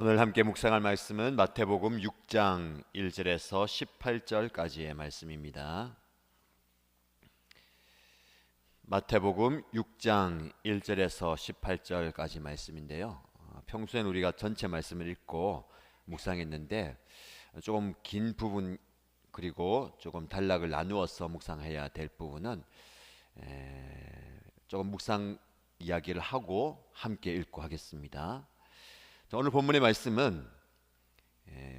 오늘 함께 묵상할 말씀은 마태복음 6장 1절에서 18절까지의 말씀입니다. 마태복음 6장 1절에서 18절까지 말씀인데요. 평소엔 우리가 전체 말씀을 읽고 묵상했는데 조금 긴 부분 그리고 조금 단락을 나누어서 묵상해야 될 부분은 조금 묵상 이야기를 하고 함께 읽고 하겠습니다. 오늘 본문의 말씀은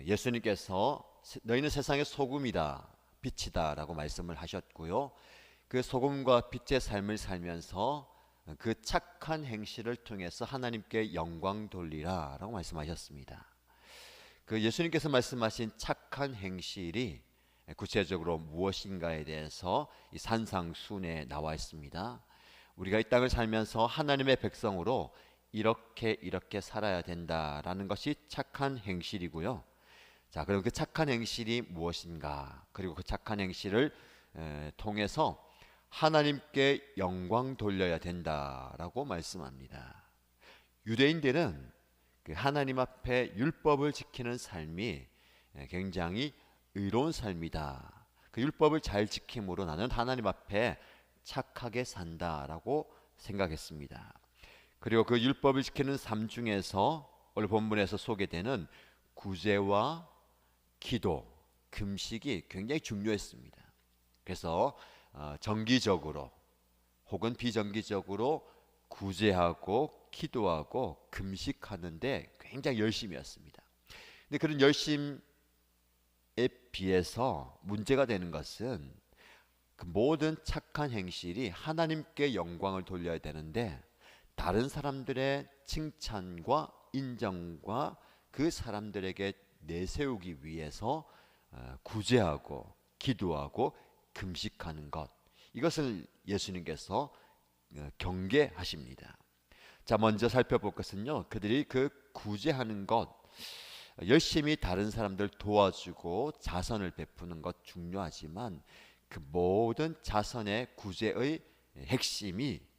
예수님께서 너희는 세상의 소금이다 빛이다 라고 말씀을 하셨고요, 그 소금과 빛의 삶을 살면서 그 착한 행실을 통해서 하나님께 영광 돌리라 라고 말씀하셨습니다. 그 예수님께서 말씀하신 착한 행실이 구체적으로 무엇인가에 대해서 이 산상수훈에 나와 있습니다. 우리가 이 땅을 살면서 하나님의 백성으로 이렇게 살아야 된다라는 것이 착한 행실이고요. 자, 그럼 그 착한 행실이 무엇인가? 그리고 그 착한 행실을 통해서 하나님께 영광 돌려야 된다라고 말씀합니다. 유대인들은 그 하나님 앞에 율법을 지키는 삶이 굉장히 의로운 삶이다. 그 율법을 잘 지킴으로 나는 하나님 앞에 착하게 산다라고 생각했습니다. 그리고 그 율법을 지키는 삶 중에서 오늘 본문에서 소개되는 구제와 기도, 금식이 굉장히 중요했습니다. 그래서 정기적으로 혹은 비정기적으로 구제하고 기도하고 금식하는데 굉장히 열심이었습니다. 근데 그런 열심에 비해서 문제가 되는 것은 그 모든 착한 행실이 하나님께 영광을 돌려야 되는데 다른 사람들의 칭찬과 인정과 그 사람들에게 내세우기 위해서 구제하고 기도하고 금식하는 것, 이것을 예수님께서 경계하십니다. 자, 먼저 살펴볼 것은요, 그들이 그 구제하는 것, 열심히 다른 사람들 도와주고 자선을 베푸는 것 중요하지만 그 모든 자선의 구제의 핵심이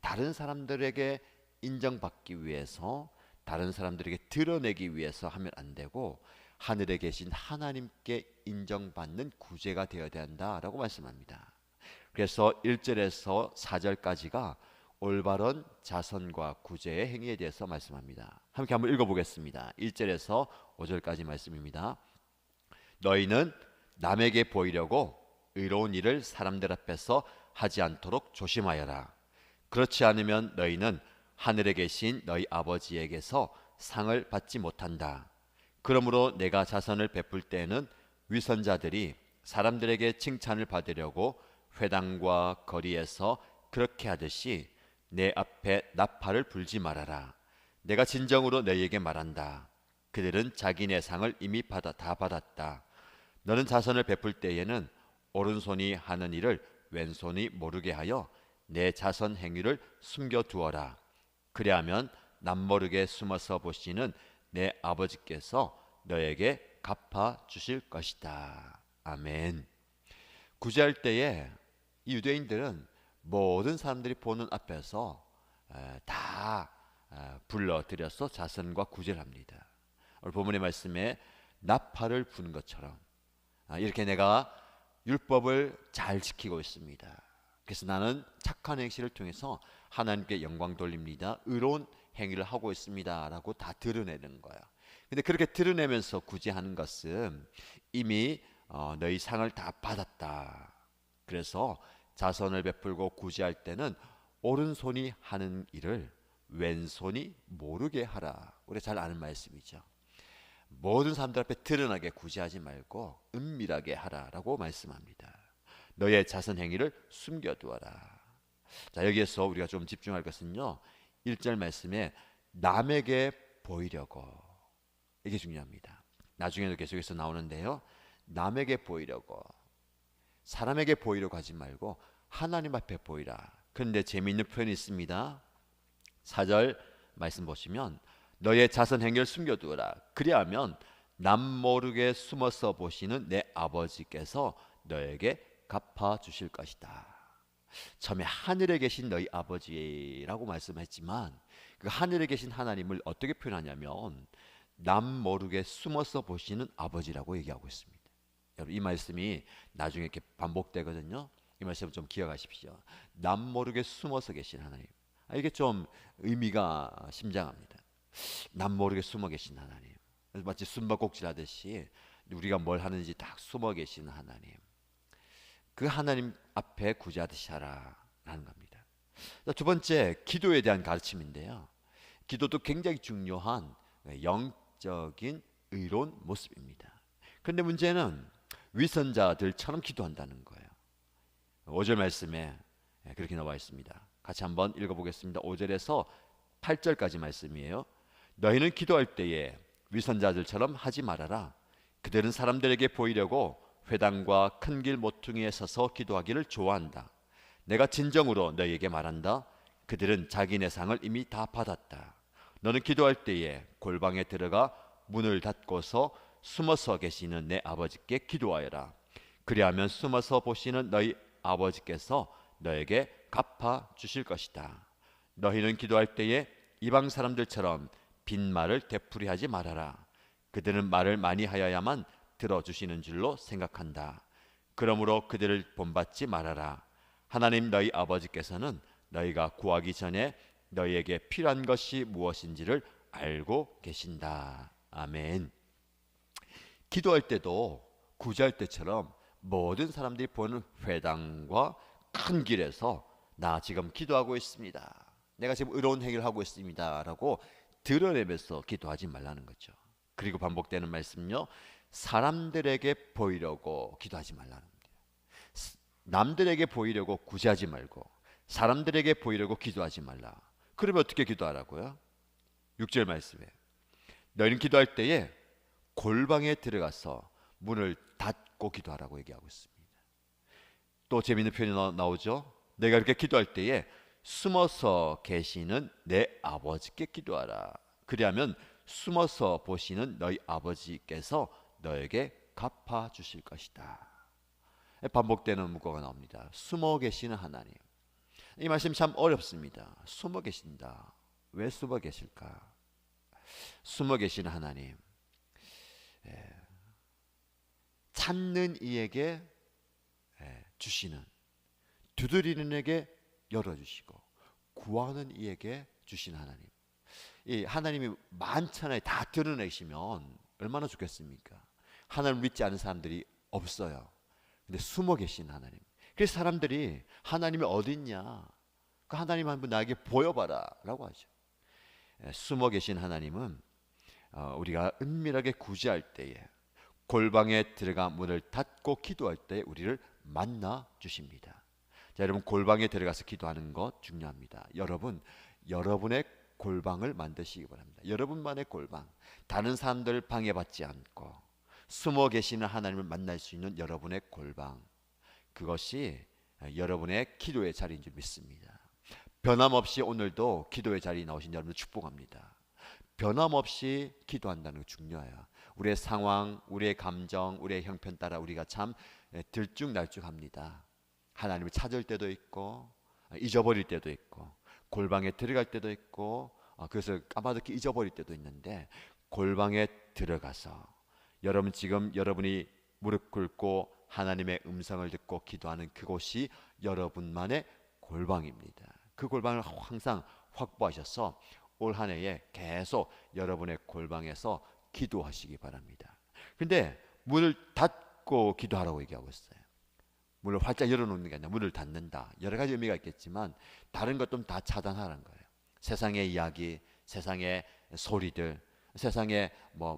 다른 사람들에게 인정받기 위해서, 다른 사람들에게 드러내기 위해서 하면 안 되고 하늘에 계신 하나님께 인정받는 구제가 되어야 된다라고 말씀합니다. 그래서 1절에서 4절까지가 올바른 자선과 구제의 행위에 대해서 말씀합니다. 함께 한번 읽어보겠습니다. 1절에서 5절까지 말씀입니다. 너희는 남에게 보이려고 의로운 일을 사람들 앞에서 하지 않도록 조심하여라. 그렇지 않으면 너희는 하늘에 계신 너희 아버지에게서 상을 받지 못한다. 그러므로 내가 자선을 베풀 때에는 위선자들이 사람들에게 칭찬을 받으려고 회당과 거리에서 그렇게 하듯이 내 앞에 나팔을 불지 말아라. 내가 진정으로 너희에게 말한다. 그들은 자기네 상을 이미 다 받았다. 너는 자선을 베풀 때에는 오른손이 하는 일을 왼손이 모르게 하여 내 자선 행위를 숨겨두어라. 그리하면 남모르게 숨어서 보시는 내 아버지께서 너에게 갚아 주실 것이다. 아멘. 구제할 때에 이 유대인들은 모든 사람들이 보는 앞에서 다 불러들여서 자선과 구제를 합니다. 오늘 본문의 말씀에 나팔을 부는 것처럼 이렇게 내가 율법을 잘 지키고 있습니다. 그래서 나는 착한 행실을 통해서 하나님께 영광 돌립니다. 의로운 행위를 하고 있습니다. 라고 다 드러내는 거예요. 근데 그렇게 드러내면서 구제하는 것은 이미 너희 상을 다 받았다. 그래서 자선을 베풀고 구제할 때는 오른손이 하는 일을 왼손이 모르게 하라. 우리 잘 아는 말씀이죠. 모든 사람들 앞에 드러나게 구제하지 말고 은밀하게 하라라고 말씀합니다. 너의 자선 행위를 숨겨두어라. 자, 여기에서 우리가 좀 집중할 것은요, 1절 말씀에 남에게 보이려고, 이게 중요합니다. 나중에도 계속해서 나오는데요, 남에게 보이려고, 사람에게 보이려고 하지 말고 하나님 앞에 보이라. 그런데 재미있는 표현이 있습니다. 4절 말씀 보시면 너의 자선 행위를 숨겨두어라. 그리하면 남 모르게 숨어서 보시는 내 아버지께서 너에게 갚아 주실 것이다. 처음에 하늘에 계신 너희 아버지라고 말씀했지만 그 하늘에 계신 하나님을 어떻게 표현하냐면 남 모르게 숨어서 보시는 아버지라고 얘기하고 있습니다. 여러분 이 말씀이 나중에 이렇게 반복되거든요. 이 말씀 좀 기억하십시오. 남 모르게 숨어서 계신 하나님. 이게 좀 의미가 심장합니다. 남 모르게 숨어 계신 하나님. 마치 숨바꼭질 하듯이 우리가 뭘 하는지 딱 숨어 계신 하나님. 그 하나님 앞에 구제하듯이 하라라는 겁니다. 두 번째, 기도에 대한 가르침인데요. 기도도 굉장히 중요한 영적인 의로운 모습입니다. 그런데 문제는 위선자들처럼 기도한다는 거예요. 5절 말씀에 그렇게 나와 있습니다. 같이 한번 읽어보겠습니다. 5절에서 8절까지 말씀이에요. 너희는 기도할 때에 위선자들처럼 하지 말아라. 그들은 사람들에게 보이려고 회당과 큰 길 모퉁이에 서서 기도하기를 좋아한다. 내가 진정으로 너희에게 말한다. 그들은 자기네 상을 이미 다 받았다. 너는 기도할 때에 골방에 들어가 문을 닫고서 숨어서 계시는 내 아버지께 기도하여라. 그리하면 숨어서 보시는 너희 아버지께서 너에게 갚아 주실 것이다. 너희는 기도할 때에 이방 사람들처럼 빈말을 되풀이하지 말아라. 그들은 말을 많이 하여야만 들어주시는 줄로 생각한다. 그러므로 그들을 본받지 말아라. 하나님 너희 아버지께서는 너희가 구하기 전에 너희에게 필요한 것이 무엇인지를 알고 계신다. 아멘. 기도할 때도 구제할 때처럼 모든 사람들이 보는 회당과 큰 길에서 나 지금 기도하고 있습니다. 내가 지금 의로운 행위를 하고 있습니다. 라고 드러내면서 기도하지 말라는 거죠. 그리고 반복되는 말씀요. 사람들에게 보이려고 기도하지 말라는 겁니다. 남들에게 보이려고 구제하지 말고 사람들에게 보이려고 기도하지 말라. 그러면 어떻게 기도하라고요? 6절 말씀에 너희는 기도할 때에 골방에 들어가서 문을 닫고 기도하라고 얘기하고 있습니다. 또 재미있는 표현이 나오죠. 내가 이렇게 기도할 때에 숨어서 계시는 내 아버지께 기도하라. 그리하면 숨어서 보시는 너희 아버지께서 너에게 갚아 주실 것이다. 반복되는 문구가 나옵니다. 숨어 계시는 하나님. 이 말씀 참 어렵습니다. 숨어 계신다. 왜 숨어 계실까? 숨어 계시는 하나님. 찾는 이에게 주시는, 두드리는 이에게 열어주시고 구하는 이에게 주시는 하나님. 이 하나님이 만천하에 다 드러내시면 얼마나 좋겠습니까? 하나님을 믿지 않은 사람들이 없어요. 근데 숨어 계신 하나님. 그래서 사람들이 하나님이 어디 있냐? 그 하나님 한번 나에게 보여봐라 라고 하죠. 숨어 계신 하나님은 우리가 은밀하게 구제할 때에 골방에 들어가 문을 닫고 기도할 때 우리를 만나 주십니다. 자, 여러분 골방에 들어가서 기도하는 것 중요합니다. 여러분의 골방을 만드시기 바랍니다. 여러분만의 골방, 다른 사람들 방해받지 않고 숨어 계시는 하나님을 만날 수 있는 여러분의 골방, 그것이 여러분의 기도의 자리인 줄 믿습니다. 변함없이 오늘도 기도의 자리에 나오신 여러분을 축복합니다. 변함없이 기도한다는 거 중요해요. 우리의 상황, 우리의 감정, 우리의 형편 따라 우리가 참 들쭉날쭉합니다. 하나님을 찾을 때도 있고 잊어버릴 때도 있고 골방에 들어갈 때도 있고 그래서 까마득히 잊어버릴 때도 있는데, 골방에 들어가서 여러분 지금 여러분이 무릎 꿇고 하나님의 음성을 듣고 기도하는 그곳이 여러분만의 골방입니다. 그 골방을 항상 확보하셔서 올 한 해에 계속 여러분의 골방에서 기도하시기 바랍니다. 근데 문을 닫고 기도하라고 얘기하고 있어요. 문을 활짝 열어놓는 게 아니라 문을 닫는다. 여러 가지 의미가 있겠지만 다른 것 좀 다 차단하라는 거예요. 세상의 이야기, 세상의 소리들, 세상의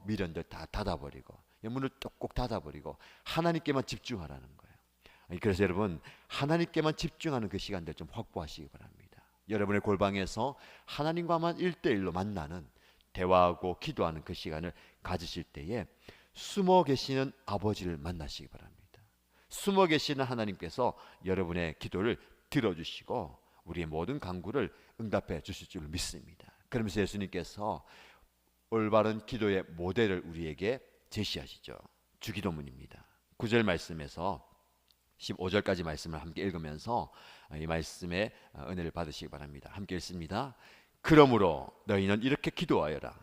미련들 다 닫아버리고 문을 꼭 닫아버리고 하나님께만 집중하라는 거예요. 그래서 여러분 하나님께만 집중하는 그 시간들 좀 확보하시기 바랍니다. 여러분의 골방에서 하나님과만 1대1로 만나는, 대화하고 기도하는 그 시간을 가지실 때에 숨어 계시는 아버지를 만나시기 바랍니다. 숨어 계시는 하나님께서 여러분의 기도를 들어주시고 우리의 모든 간구를 응답해 주실 줄 믿습니다. 그러면서 예수님께서 올바른 기도의 모델을 우리에게 제시하시죠. 주기도문입니다. 9절 말씀에서 15절까지 말씀을 함께 읽으면서 이 말씀의 은혜를 받으시기 바랍니다. 함께 읽습니다. 그러므로 너희는 이렇게 기도하여라.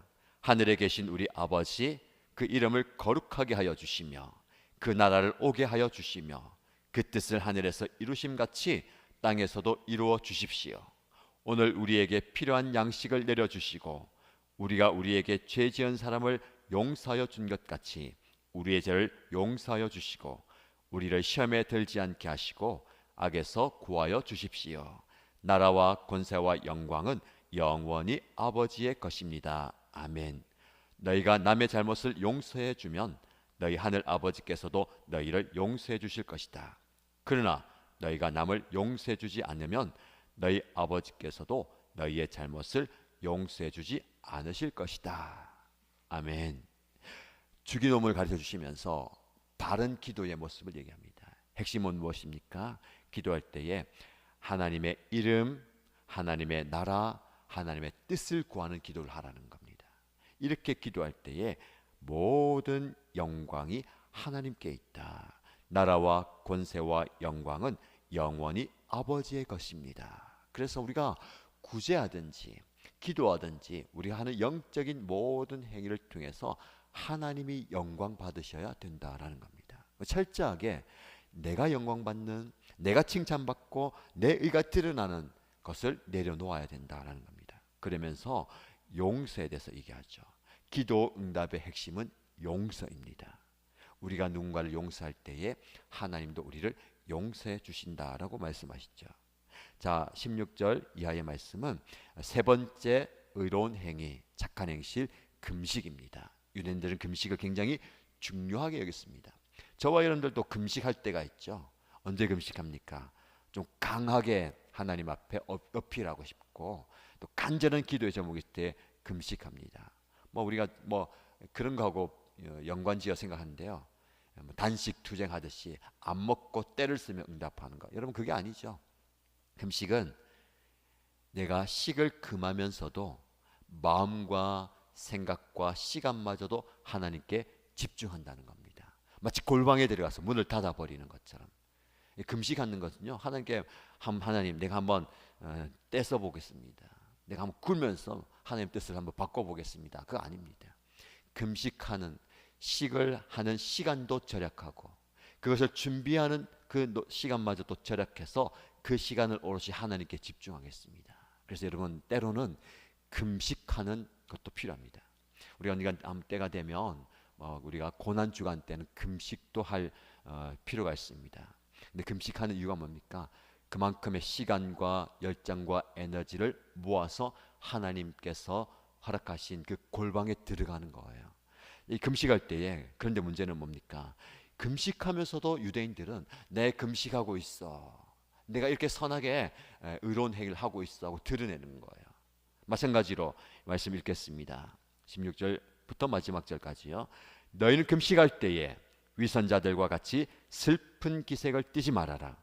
하늘에 계신 우리 아버지, 그 이름을 거룩하게 하여 주시며 그 나라를 오게 하여 주시며 그 뜻을 하늘에서 이루심같이 땅에서도 이루어 주십시오. 오늘 우리에게 필요한 양식을 내려주시고 우리가 우리에게 죄 지은 사람을 용서하여 준 것 같이 우리의 죄를 용서하여 주시고 우리를 시험에 들지 않게 하시고 악에서 구하여 주십시오. 나라와 권세와 영광은 영원히 아버지의 것입니다. 아멘. 너희가 남의 잘못을 용서해 주면 너희 하늘 아버지께서도 너희를 용서해 주실 것이다. 그러나 너희가 남을 용서해 주지 않으면 너희 아버지께서도 너희의 잘못을 용서해 주지 않으실 것이다. 아멘. 주기도문을 가르쳐 주시면서 바른 기도의 모습을 얘기합니다. 핵심은 무엇입니까? 기도할 때에 하나님의 이름, 하나님의 나라, 하나님의 뜻을 구하는 기도를 하라는 겁니다. 이렇게 기도할 때에 모든 영광이 하나님께 있다. 나라와 권세와 영광은 영원히 아버지의 것입니다. 그래서 우리가 구제하든지 기도하든지 우리가 하는 영적인 모든 행위를 통해서 하나님이 영광 받으셔야 된다라는 겁니다. 철저하게 내가 영광 받는, 내가 칭찬받고 내 의가 드러나는 것을 내려놓아야 된다라는 겁니다. 그러면서 용서에 대해서 얘기하죠. 기도 응답의 핵심은 용서입니다. 우리가 누군가를 용서할 때에 하나님도 우리를 용서해 주신다라고 말씀하시죠. 자, 16절 이하의 말씀은 세 번째 의로운 행위, 착한 행실, 금식입니다. 유대인들은 금식을 굉장히 중요하게 여겼습니다. 저와 여러분들도 금식할 때가 있죠. 언제 금식합니까? 좀 강하게 하나님 앞에 어필하고 싶고 또 간절한 기도의 제목일 때 금식합니다. 우리가 그런 거하고 연관지어 생각하는데요. 단식 투쟁하듯이 안 먹고 때를 쓰며 응답하는 거. 여러분 그게 아니죠. 금식은 내가 식을 금하면서도 마음과 생각과 시간마저도 하나님께 집중한다는 겁니다. 마치 골방에 들어가서 문을 닫아버리는 것처럼. 금식하는 것은요, 하나님께 하나님 내가 한번 떼서 보겠습니다. 내가 한번 굴면서 하나님 뜻을 한번 바꿔보겠습니다. 그거 아닙니다. 금식하는, 식을 하는 시간도 절약하고 그것을 준비하는 그 시간마저도 절약해서 그 시간을 오롯이 하나님께 집중하겠습니다. 그래서 여러분 때로는 금식하는 것도 필요합니다. 우리가 때가 되면 우리가 고난 주간 때는 금식도 할 필요가 있습니다. 근데 금식하는 이유가 뭡니까? 그만큼의 시간과 열정과 에너지를 모아서 하나님께서 허락하신 그 골방에 들어가는 거예요. 이 금식할 때에 그런데 문제는 뭡니까? 금식하면서도 유대인들은 내 금식하고 있어, 내가 이렇게 선하게 의로운 행위를 하고 있어 하고 드러내는 거예요. 마찬가지로 말씀 읽겠습니다. 16절부터 마지막 절까지요. 너희는 금식할 때에 위선자들과 같이 슬픈 기색을 띠지 말아라.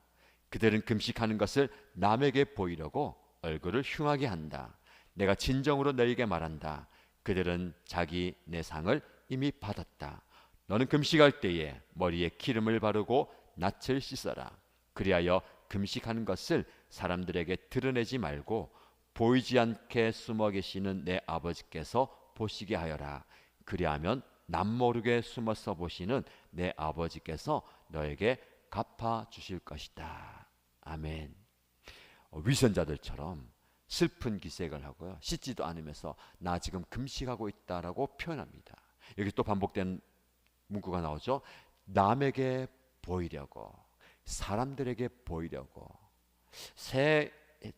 그들은 금식하는 것을 남에게 보이려고 얼굴을 흉하게 한다. 내가 진정으로 너희에게 말한다. 그들은 자기 내상을 이미 받았다. 너는 금식할 때에 머리에 기름을 바르고 낯을 씻어라. 그리하여 금식하는 것을 사람들에게 드러내지 말고 보이지 않게 숨어 계시는 내 아버지께서 보시게 하여라. 그리하면 남모르게 숨어서 보시는 내 아버지께서 너에게 갚아 주실 것이다. 아멘. 위선자들처럼 슬픈 기색을 하고요, 씻지도 않으면서 나 지금 금식하고 있다라고 표현합니다. 여기 또 반복된 문구가 나오죠. 남에게 보이려고, 사람들에게 보이려고. 새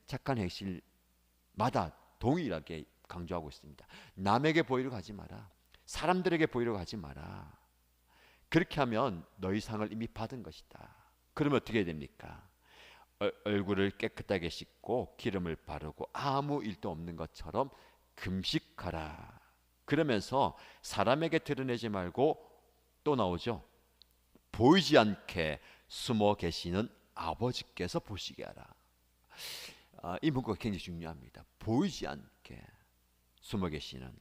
착한 행실마다 동일하게 강조하고 있습니다. 남에게 보이려고 하지 마라. 사람들에게 보이려고 하지 마라. 그렇게 하면 너희 상을 이미 받은 것이다. 그러면 어떻게 해야 됩니까? 얼굴을 깨끗하게 씻고 기름을 바르고 아무 일도 없는 것처럼 금식하라. 그러면서 사람에게 드러내지 말고 또 나오죠. 보이지 않게 숨어 계시는 아버지께서 보시게 하라. 이 문구가 굉장히 중요합니다. 보이지 않게 숨어 계시는.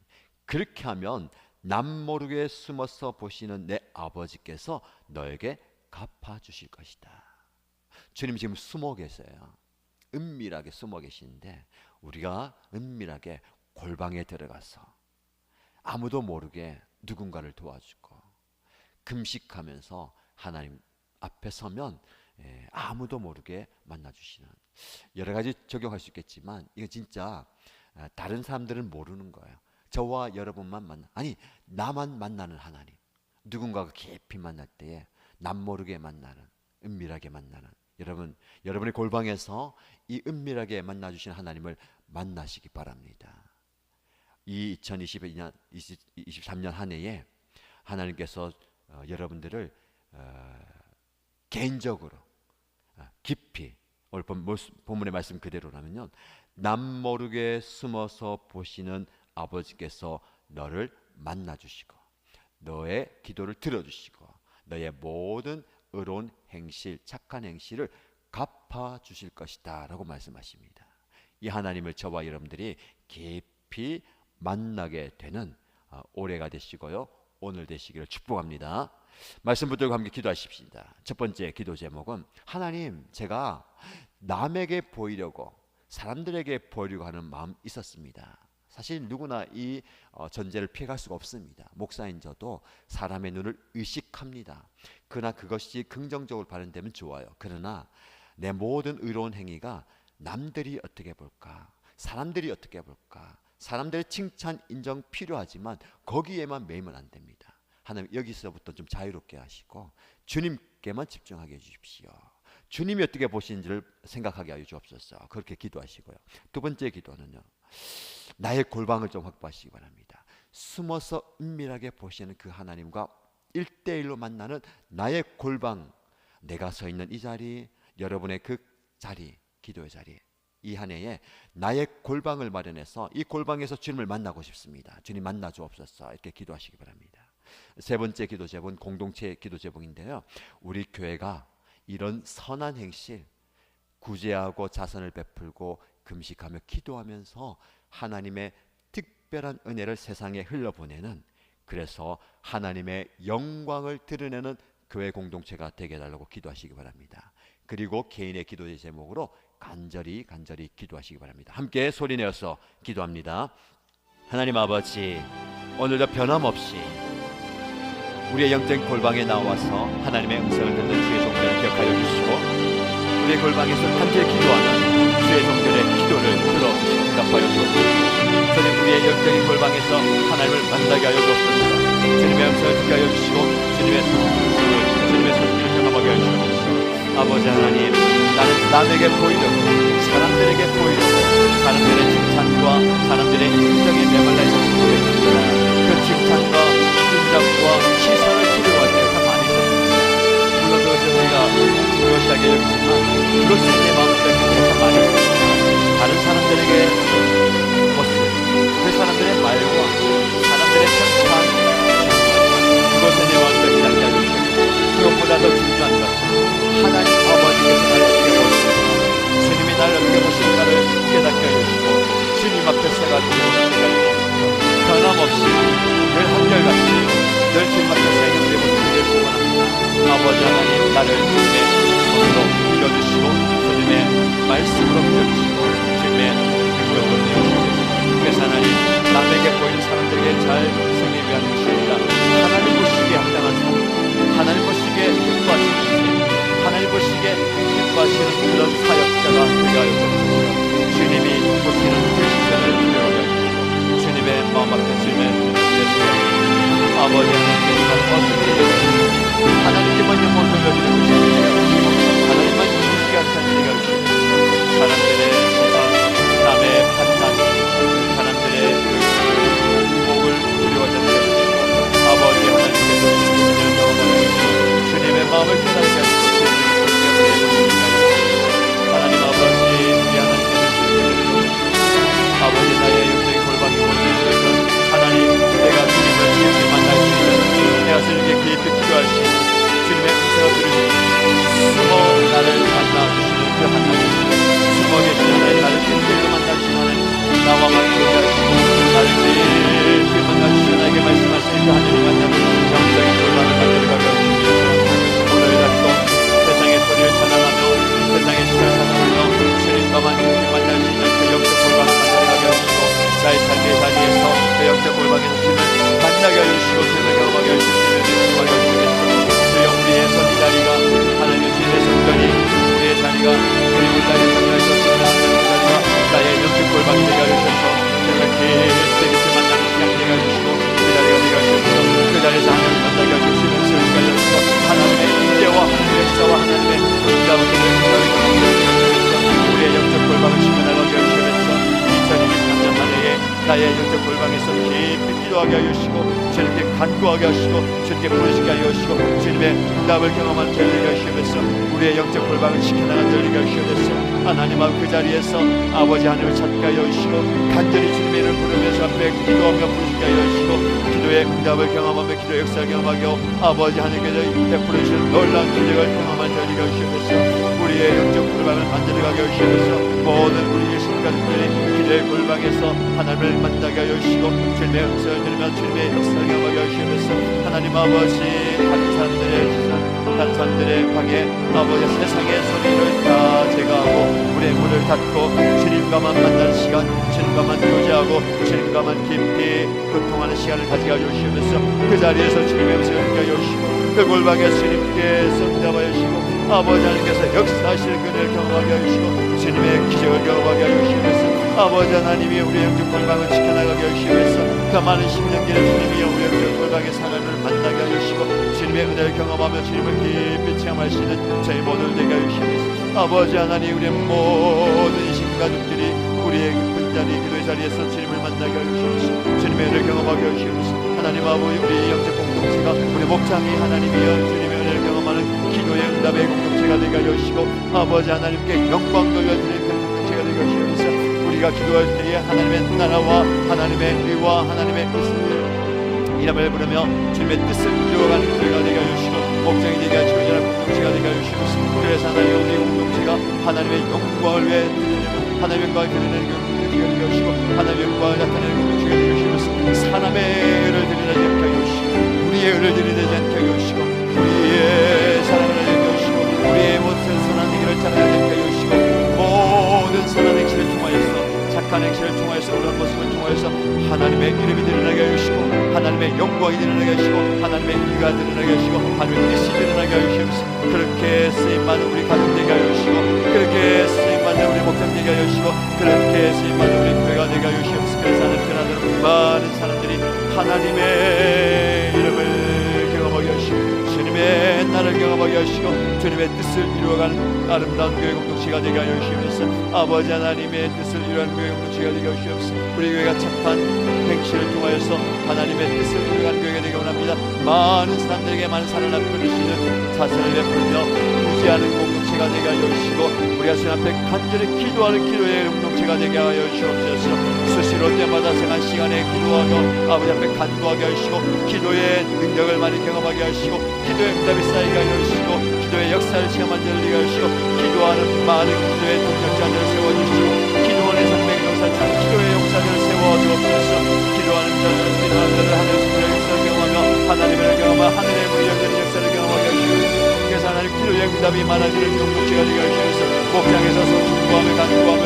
그렇게 하면 남모르게 숨어서 보시는 내 아버지께서 너에게 갚아주실 것이다. 주님 지금 숨어 계세요. 은밀하게 숨어 계시는데 우리가 은밀하게 골방에 들어가서 아무도 모르게 누군가를 도와주고 금식하면서 하나님 앞에 서면 아무도 모르게 만나주시는, 여러 가지 적용할 수 있겠지만 이거 진짜 다른 사람들은 모르는 거예요. 저와 여러분만 나만 만나는 하나님, 누군가가 깊이 만날 때에 남 모르게 만나는, 은밀하게 만나는, 여러분의 골방에서 이 은밀하게 만나주신 하나님을 만나시기 바랍니다. 이 2022년 23년 한 해에 하나님께서 여러분들을 개인적으로 깊이, 오늘 본문의 말씀 그대로라면요, 남 모르게 숨어서 보시는 아버지께서 너를 만나주시고 너의 기도를 들어주시고 너의 모든 의로운 행실, 착한 행실을 갚아주실 것이다 라고 말씀하십니다. 이 하나님을 저와 여러분들이 깊이 만나게 되는 올해가 되시고요, 오늘 되시기를 축복합니다. 말씀 붙들고 함께 기도하십시다. 첫 번째 기도 제목은, 하나님, 제가 남에게 보이려고, 사람들에게 보이려고 하는 마음 있었습니다. 사실 누구나 이 전제를 피해갈 수가 없습니다. 목사인 저도 사람의 눈을 의식합니다. 그러나 그것이 긍정적으로 발현되면 좋아요. 그러나 내 모든 의로운 행위가 남들이 어떻게 볼까, 사람들이 어떻게 볼까, 사람들의 칭찬, 인정 필요하지만 거기에만 매이면 안 됩니다. 하나님, 여기서부터 좀 자유롭게 하시고 주님께만 집중하게 해주십시오. 주님이 어떻게 보시는지를 생각하게 하여 주옵소서. 그렇게 기도하시고요. 두 번째 기도는요, 나의 골방을 좀 확보하시기 바랍니다. 숨어서 은밀하게 보시는 그 하나님과 1대1로 만나는 나의 골방, 내가 서 있는 이 자리, 여러분의 그 자리, 기도의 자리, 이 한 해에 나의 골방을 마련해서 이 골방에서 주님을 만나고 싶습니다. 주님 만나 주옵소서. 이렇게 기도하시기 바랍니다. 세 번째 기도 제목은 공동체 기도 제목인데요, 우리 교회가 이런 선한 행실, 구제하고 자선을 베풀고 금식하며 기도하면서 하나님의 특별한 은혜를 세상에 흘려보내는, 그래서 하나님의 영광을 드러내는 교회 공동체가 되게 해달라고 기도하시기 바랍니다. 그리고 개인의 기도의 제목으로 간절히 기도하시기 바랍니다. 함께 소리내어서 기도합니다. 하나님 아버지, 오늘도 변함없이 우리의 영적인 골방에 나와서 하나님의 음성을 듣는 주의 종들을 기억하여 주시고, 우리의 골방에서 간절히 기도하는 주의 종들의 기도를 들어주시고 응답하여 주옵소서. 주님, 우리의 영적인 골방에서 하나님을 만나게 하여 주옵소서. 주님의 음성을 듣게 하여 주시고 주님의 손길을 경험하게 하여 주옵소서. 아버지 하나님, 나는 남에게 보이려고, 사람들에게 보이려고, 사람들의 칭찬과 사람들의 인정에 메말라 있어서 고백합니다. 그 칭찬과 인정과 시선을 두려워할 때가 참 많이 있었습니다. 물론 그것을 우리가 중요시하게 여기지만 그것을 내 마음속에 참 많이 있습니다. 다른 사람들에게 모습, 그 사람들의 말과 사람들의 평판, 그것에 내 마음속에 기다리게 하여 주시옵소서. 그것보다 더 중요한 것은 하나님 아버지께서 나를 어떻게 보시는가, 주님이 나를 어떻게 보시는가를 깨닫게 하여 주시고 주님 앞에 서가지고 변함없이 늘 한결같이 늘 주님 앞에 서 있는 우리의 모습을 소원합니다. 아버지 하나님, 나를 주님의 손으로 밀어주시고 주님의 말씀으로 밀어주시고 주님의 능력으로 내어주시고, 그래서 하나님, 남에게 보이는 사람들에게 잘 승리하게 하는 것이 아니라 하나님 보시기에 합당한 삶, 하나님 보시기에 기뻐하시는 인생, 하나님 보시기에 기뻐하시는 그런 사역자가 되게 하여 주옵소서. 주님이 보시는 그 시간을 누려하게 해주시고 주님의 마음 앞에 주님의 아버지 하나님께서 어떻게 하나님께만 영광을 돌려주는 것이 아니라 하나님만 주시게 한 삶이 되게 하시고, 사람들의 시선, 남의 판단, 사람들의 목을 두려워하지 않게 해주시고, 아버지 하나님께서 주님을 경험하게 해주시고 주님의 마음을 깨닫게 하시고 주님의 손길을 내주시게 하여 주시고, 하나님 아버지, 우리 하나님께서 주님을 아버지, 나의 영적인 골방이 오는 하나님, 내가 주님을 깊이 만날 수 있는 나의 영적 골방에서 깊이 기도하게 하여 주시고 주님께 간구하게 하시고 주님께 부르시게 하여 주시고 주님의 응답을 경험한 저희가 되게 하시면서 우리의 영적 골방을 지켜나간 저희가 되게 하시면서 하나님 앞 그 자리에서 아버지 하나님을 찾게 하여 주시고 간절히 주님의 이름을 부르면서 앞에 기도하며 부르시게 하여 주시고 기도의 응답을 경험하며 기도의 역사를 경험하게 하고 아버지 하나님께서 베풀어 주시는 놀라운 기적을 경험한 저희가 되게 하시면서 우리의 영적 골방을 만들어가게 하여 주시면서 모든 우리의 신가족들이 기도의 골방에서 하나님을 만나게 하여 주시고 주님의 음성을 들으며 주님의 역사를 경험하게 하여 주시면서 하나님 아버지 다른 사람들의 방에 아버지 세상의 소리를 다 제거하고 우리의 문을 닫고 주님과만 만나는 시간, 주님과만 교제하고 주님과만 깊이 교통하는 시간을 가지게 하여 주시면서 그 자리에서 주님의 음성을 듣게 하여 주시고 그 골방에 주님께서 응답하여 주시고 아버지 하나님께서 역사하실 그를 경험하게 하여 주시고 주님의 기적을 경험하게 하여 주시면서 아버지 하나님이 우리의 영적 골방을 지켜나가게 하여 주시면서 그 많은 심령들의 주님이 우리의 영적 골방의 사람을 만나게 하여 주시고 주님의 은혜를 경험하며 주님을 깊이 체험할 수 있는 저희 모두를 되게 하여 주시면서 아버지 하나님 우리의 모든 신가족들이 우리의 깊은 자리 기도의 자리에서 주님을 만나게 하여 주시면서 주님의 은혜를 경험하게 하여 주시면서 하나님 아버지 우리 영적 공동체가 우리 목장이 하나님이여 주님의 은혜를 경험하는 기도의 응답의 공동체가 되게 하여 주시고 아버지 하나님께 영광 돌려드리는 공동체가 되게 하여 주시면서 우리가 기도할 때에 하나님의 나라와 하나님의 의와 하나님의 이름을 부르며 주님의 뜻을 이루어가는 교회가 되게 하여 주시고 목장이 되게 하시고 연합 공동체가 되게 하여 주시고 그래서 하나님 우리 공동체가 하나님의 영광을 위해 드리는 하나님의 영광을 드리는 공동체가 되게 하시고 하나님의 영광을 나타내는 공동체가 되게 하시면서 사람의 의를 드리지 않게 하여 주시고 우리의 의를 드리지 않게 하여 주시고 우리의 사랑을 드리게 하여 주시고 우리의 모든 선한 행위를 따르지 않게 하여 주시고 모든 선한 행실을 통하여서 착한 행실을 통하여서 그런 모습을 통하여서 하나님의 이름이 드러나게 하시고 하나님의 영광이 드러나게 하시고 하나님의 의가 드러나게 하시고 하나님의 뜻이 드러나게 하시면서 그렇게 쓰임받는 우리 가정 되게 하시고 그렇게 쓰임받는 우리 목장 되게 하시고 그렇게 쓰임받는 우리 교회가 되게 하시면서 그래서 하는 그나들 많은 사람들이 하나님의 이름을 경험하게 하시고 주님의 나를 경험하게 하시고 주님의 뜻을 이루어가는 아름다운 교회 공동체가 되게 하여 주시면서 아버지 하나님의 뜻을 이루어가는 교회 공동체가 되게 하여 주시옵소서. 우리 교회가 착한 행실을 통하여서 하나님의 뜻을 이루어가는 교회가 되기 원합니다. 많은 사람들에게 많은 사랑을 베푸시는 사선을 베풀며 구제하는 공동체가 되게 하여 주시고 우리가 주님 앞에 간절히 기도하는 기도의 공동체가 되게 하여 주옵소서. 수시로 때마다 생한 시간에 기도하고 아버지 앞에 간구하게 하시고 기도의 능력을 많이 경험하게 하시고 기도의 응답이 쌓이게 하여 주시고 기도의 역사를 체험한 자를 되게 하시고 기도하는 많은 기도의 동력자들을 세워주시고 기도원의 생명용사처럼 기도의 용사들을 세워주옵소서. 기도하는 자들 하늘에서 그의 역사를 경험하며 하나님을 경험하며 하늘의 문이 열리는 역사를 경험하게 하시고 그래서 하나님 기도의 응답이 많아지는 공동체가 되게 하시면서 목장에 서서 중보하며 간구하며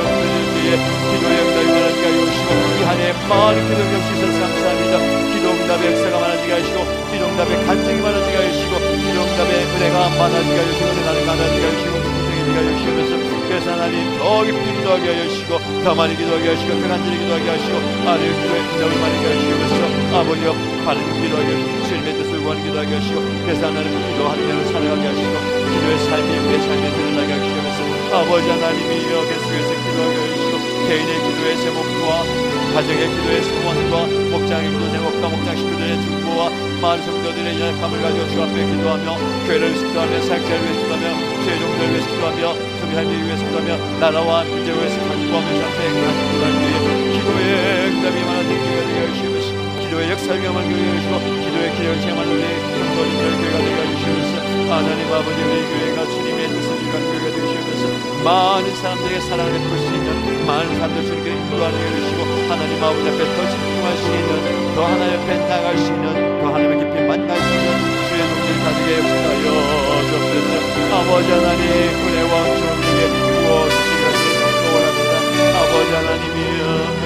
기도의 응답이 많아지게 하시고 이 한 해에 많은 기도 응답이 있어서 감사합니다. 기도 응답의 역사가 많아지게 하시고 기도 응답의 간증이 많아지게 하시고 기도 응답의 은혜가 많아지게 하시고 은혜가 많아지게 하시고 공동체가 되게 하시면서 그래서 하나님 더 깊이 기도하게 하시고 더 많이 기도하게 하시고 더 간절히 기도하게 하시고 하나님 기도의 응답을 많이 하시면서 아버지와 바른 기도하게 하시고 주님의 뜻을 구하는 기도하게 하시고 그래서 하나님 기도하는 대로 살아가게 하시고 기도의 삶이 우리의 삶에 드러나게 하시면서 아버지 하나님이 계속해서 기도하게 하시고 개인의 기도의 제목과 가정의 기도의 소원과 목장의 기도 제목과 목장 식구들의 중보와 많은 성도들의 연약함을 가지고 주 앞에 기도하며 교회를 위해서 기도하며 사역자를 위해서 기도하며 주의 종들을 위해서 기도하며 성교사님을 위해서 기도하며 나라와 민족을 위해서 간구하면서 앞에 간구하는 기도의 응답이 많아진 교회가 되게 하시면서 기도의 역사를 경험한 교회가 되시고 기도의 기력을 체험한 우리 성도님들의 교회가 되게 하시면서 하나님 아버지 우리 교회가 주님의 뜻을 이루는 교회가 되시면서 많은 사람들에게 사랑을 베풀 수 있는 많은 사람들 주님께 인도하는 교회가 되시고 하나님 아버지 앞에 더 집중할 수 있는 더 하나님 앞에 나갈 수 있는 더 하나님의 깊이 만날 수 있는 주의 종들이 다되게 역사하여 주옵소서. 아버지 하나님 은혜와 주님께 부어주시기를 원합니다. 아버지 하나님이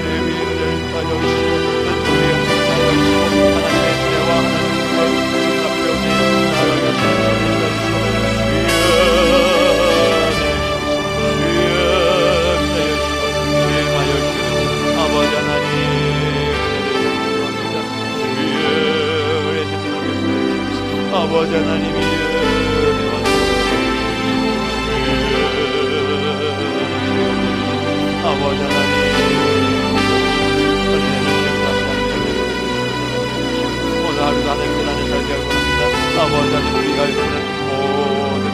은혜 위에 은혜를 가져오시고 주의 역사를 가져오시고 하나님의 은혜와 하나님의 주님 앞에 오니 나아가게 하시옵소서. 아버지 하나님 아버지 하나님이 아버지 하나님 갈 그런 모든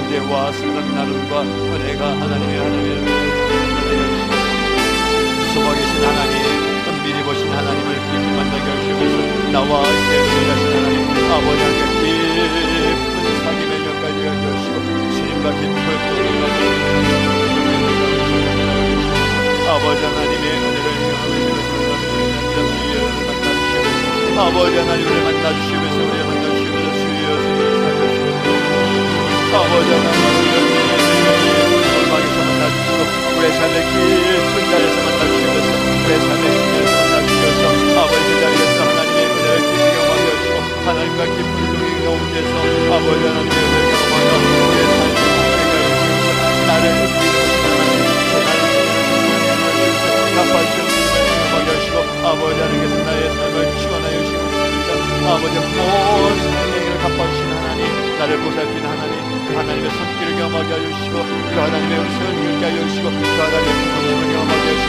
구제와 사랑 나눔과 은혜가 하나님의 숨어계신 하나님, 미리 보신 하나님을 깊이 만나게 하시면서 나와 대면하신 하나님 아버지께 깊은 사귐의 영까지 하게 하시고 주님과 깊은 동행하게 아버지 하나님의 은혜를 경험하시면서 주의를 만나주시면서 아버지 하나님을 만나주시면서 우리를 만나주시면서 주의를 살려주시면서 아버지 하나님을 골방에서 만나주시고 우리의 삶의 깊은 자리에서 만나주시면서 우리의 삶의 심에서 만나주셔서 아버지 그 자리에서 하나님의 은혜를 깊이 경험하게 하시고 하나님과 깊은 동행 가운데서 아버지 하나님의 은혜를 경험하며 우리의 삶을 살게 하시면서 나를 믿으시는 하나님 갚아주시옵소서. 경험하게 하시고 아버지 하나님께서 나의 삶을 치원하여 주시옵소서. 아버지 모든 생명을 갚아주시는 하나님, 나를 보살피는 하나님, 그 하나님의 손길을 경험하게 하여 주시고 그 하나님의 음성을 듣게 하여 주시고 그 하나님의 부모님을 경험하게 하시고